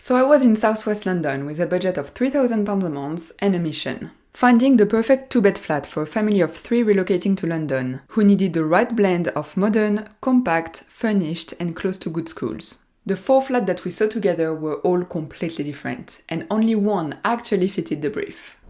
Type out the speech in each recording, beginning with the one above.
So I was in southwest London with a budget of £3,000 a month and a mission. Finding the perfect two-bed flat for a family of 3 relocating to London, who needed the right blend of modern, compact, furnished and close to good schools. The 4 flats that we saw together were all completely different, and only one actually fitted the brief.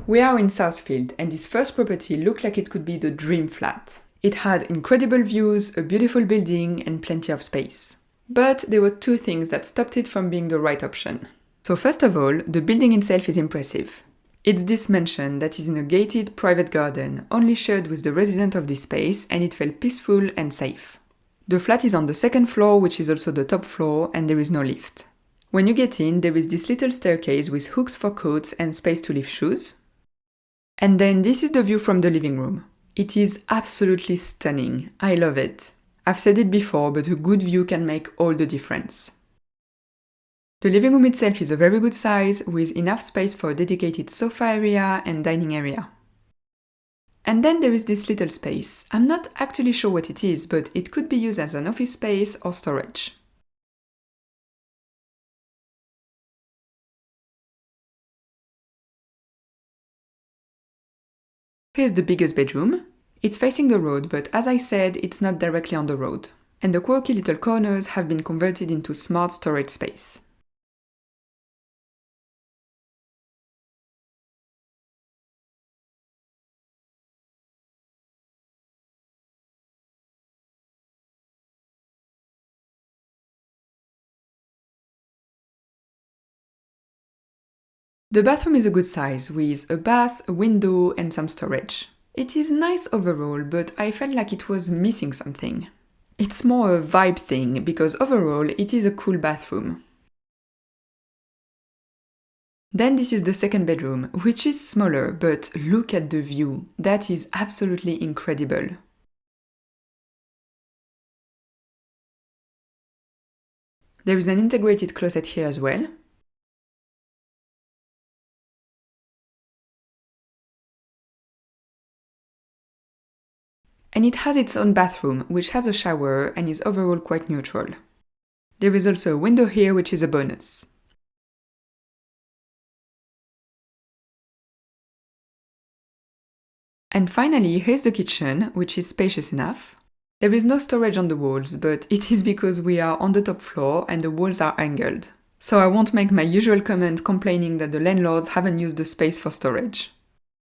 We are in Southfields, and this first property looked like it could be the dream flat. It had incredible views, a beautiful building and plenty of space. But there were 2 things that stopped it from being the right option. So first of all, the building itself is impressive. It's this mansion that is in a gated private garden, only shared with the resident of this space, and it felt peaceful and safe. The flat is on the 2nd floor, which is also the top floor, and there is no lift. When you get in, there is this little staircase with hooks for coats and space to leave shoes. And then this is the view from the living room. It is absolutely stunning. I love it. I've said it before, but a good view can make all the difference. The living room itself is a very good size, with enough space for a dedicated sofa area and dining area. And then there is this little space. I'm not actually sure what it is, but it could be used as an office space or storage. Here's the biggest bedroom. It's facing the road, but as I said, it's not directly on the road. And the quirky little corners have been converted into smart storage space. The bathroom is a good size, with a bath, a window and some storage. It is nice overall, but I felt like it was missing something. It's more a vibe thing, because overall it is a cool bathroom. Then this is the 2nd bedroom, which is smaller, but look at the view. That is absolutely incredible. There is an integrated closet here as well. And it has its own bathroom, which has a shower and is overall quite neutral. There is also a window here, which is a bonus. And finally, here's the kitchen, which is spacious enough. There is no storage on the walls, but it is because we are on the top floor and the walls are angled. So I won't make my usual comment complaining that the landlords haven't used the space for storage.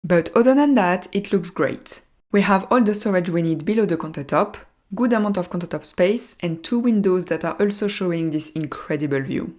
But other than that, it looks great. We have all the storage we need below the countertop, good amount of countertop space, and 2 windows that are also showing this incredible view.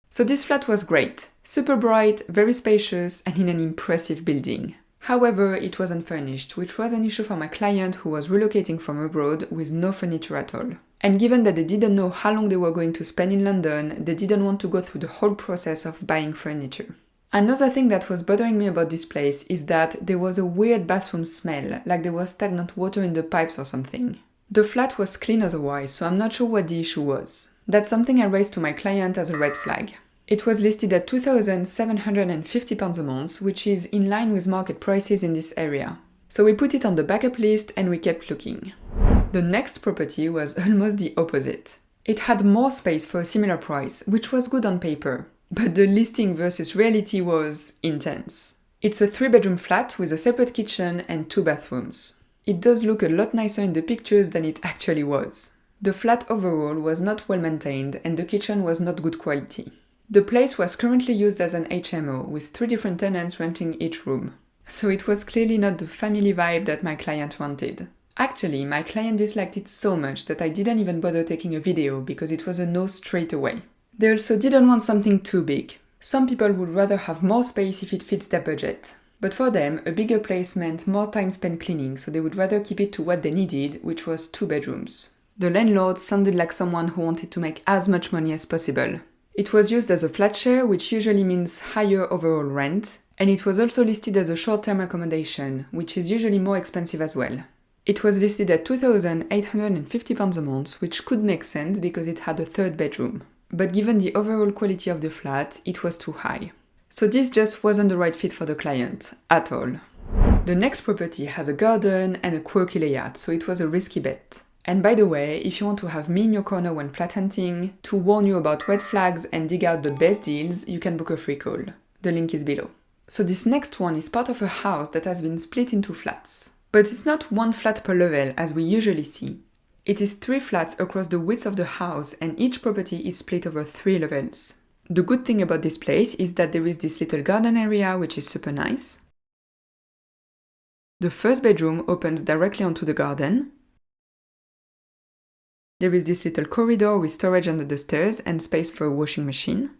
So this flat was great. Super bright, very spacious, and in an impressive building. However, it was unfurnished, which was an issue for my client who was relocating from abroad with no furniture at all. And given that they didn't know how long they were going to spend in London, they didn't want to go through the whole process of buying furniture. Another thing that was bothering me about this place is that there was a weird bathroom smell, like there was stagnant water in the pipes or something. The flat was clean otherwise, so I'm not sure what the issue was. That's something I raised to my client as a red flag. It was listed at £2,750 a month, which is in line with market prices in this area. So we put it on the backup list and we kept looking. The next property was almost the opposite. It had more space for a similar price, which was good on paper. But the listing versus reality was intense. It's a 3-bedroom flat with a separate kitchen and 2 bathrooms. It does look a lot nicer in the pictures than it actually was. The flat overall was not well maintained and the kitchen was not good quality. The place was currently used as an HMO, with 3 different tenants renting each room. So it was clearly not the family vibe that my client wanted. Actually, my client disliked it so much that I didn't even bother taking a video because it was a no straight away. They also didn't want something too big. Some people would rather have more space if it fits their budget. But for them, a bigger place meant more time spent cleaning, so they would rather keep it to what they needed, which was 2 bedrooms. The landlord sounded like someone who wanted to make as much money as possible. It was used as a flat share, which usually means higher overall rent, and it was also listed as a short-term accommodation, which is usually more expensive as well. It was listed at £2,850 a month, which could make sense because it had a 3rd bedroom. But given the overall quality of the flat, it was too high. So this just wasn't the right fit for the client, at all. The next property has a garden and a quirky layout, so it was a risky bet. And by the way, if you want to have me in your corner when flat hunting, to warn you about red flags and dig out the best deals, you can book a free call. The link is below. So this next one is part of a house that has been split into flats. But it's not one flat per level as we usually see. It is 3 flats across the width of the house and each property is split over 3 levels. The good thing about this place is that there is this little garden area which is super nice. The first bedroom opens directly onto the garden. There is this little corridor with storage under the stairs and space for a washing machine.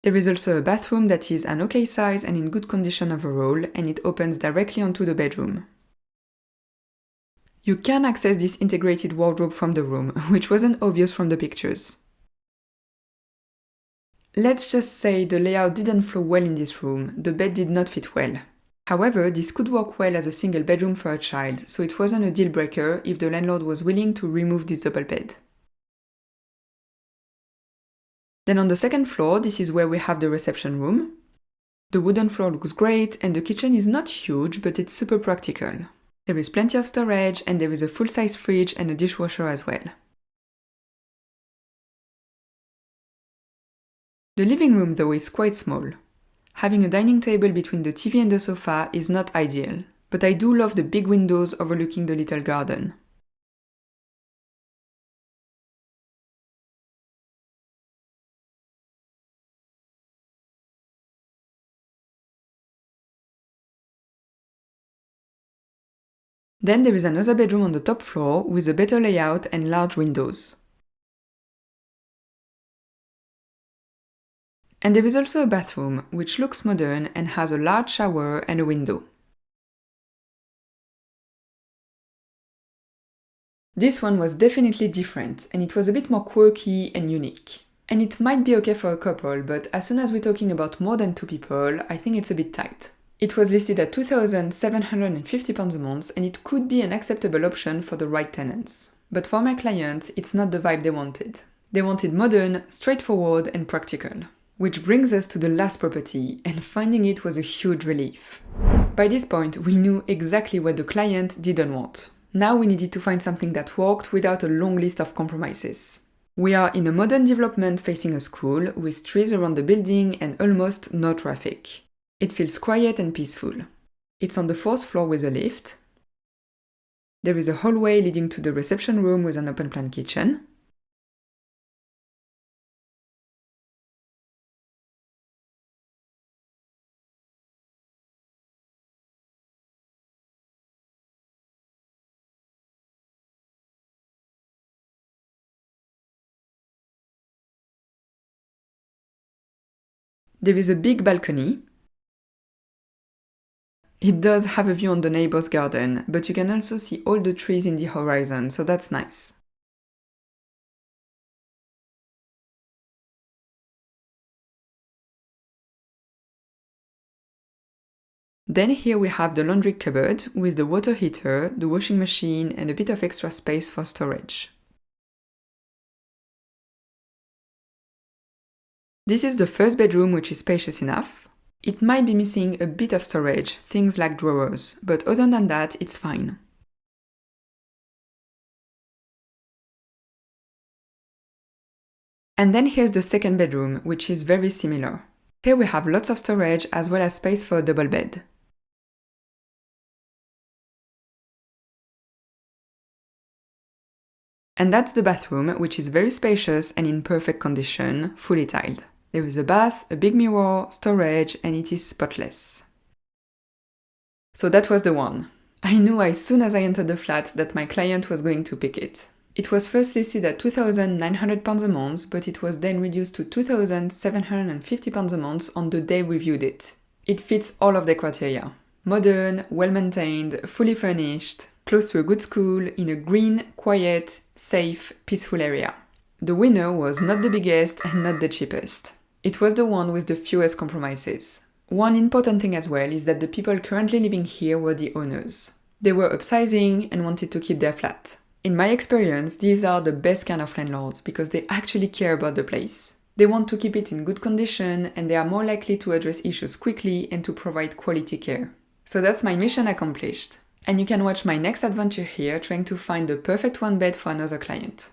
There is also a bathroom that is an okay size and in good condition overall, and it opens directly onto the bedroom. You can access this integrated wardrobe from the room, which wasn't obvious from the pictures. Let's just say the layout didn't flow well in this room, the bed did not fit well. However, this could work well as a single bedroom for a child, so it wasn't a deal breaker if the landlord was willing to remove this double bed. Then on the second floor, this is where we have the reception room. The wooden floor looks great and the kitchen is not huge, but it's super practical. There is plenty of storage and there is a full-size fridge and a dishwasher as well. The living room though is quite small. Having a dining table between the TV and the sofa is not ideal, but I do love the big windows overlooking the little garden. Then there is another bedroom on the top floor with a better layout and large windows. And there is also a bathroom, which looks modern and has a large shower and a window. This one was definitely different, and it was a bit more quirky and unique. And it might be okay for a couple, but as soon as we're talking about more than 2 people, I think it's a bit tight. It was listed at £2,750 a month, and it could be an acceptable option for the right tenants. But for my clients, it's not the vibe they wanted. They wanted modern, straightforward, and practical. Which brings us to the last property, and finding it was a huge relief. By this point, we knew exactly what the client didn't want. Now we needed to find something that worked without a long list of compromises. We are in a modern development facing a school, with trees around the building and almost no traffic. It feels quiet and peaceful. It's on the 4th floor with a lift. There is a hallway leading to the reception room with an open-plan kitchen. There is a big balcony. It does have a view on the neighbor's garden, but you can also see all the trees in the horizon, so that's nice. Then here we have the laundry cupboard with the water heater, the washing machine, and a bit of extra space for storage. This is the first bedroom, which is spacious enough. It might be missing a bit of storage, things like drawers, but other than that, it's fine. And then here's the second bedroom, which is very similar. Here we have lots of storage as well as space for a double bed. And that's the bathroom, which is very spacious and in perfect condition, fully tiled. There is a bath, a big mirror, storage, and it is spotless. So that was the one. I knew as soon as I entered the flat that my client was going to pick it. It was first listed at £2,900 a month, but it was then reduced to £2,750 a month on the day we viewed it. It fits all of the criteria. Modern, well-maintained, fully furnished, close to a good school, in a green, quiet, safe, peaceful area. The winner was not the biggest and not the cheapest. It was the one with the fewest compromises. One important thing as well is that the people currently living here were the owners. They were upsizing and wanted to keep their flat. In my experience, these are the best kind of landlords because they actually care about the place. They want to keep it in good condition and they are more likely to address issues quickly and to provide quality care. So that's my mission accomplished. And you can watch my next adventure here trying to find the perfect one bed for another client.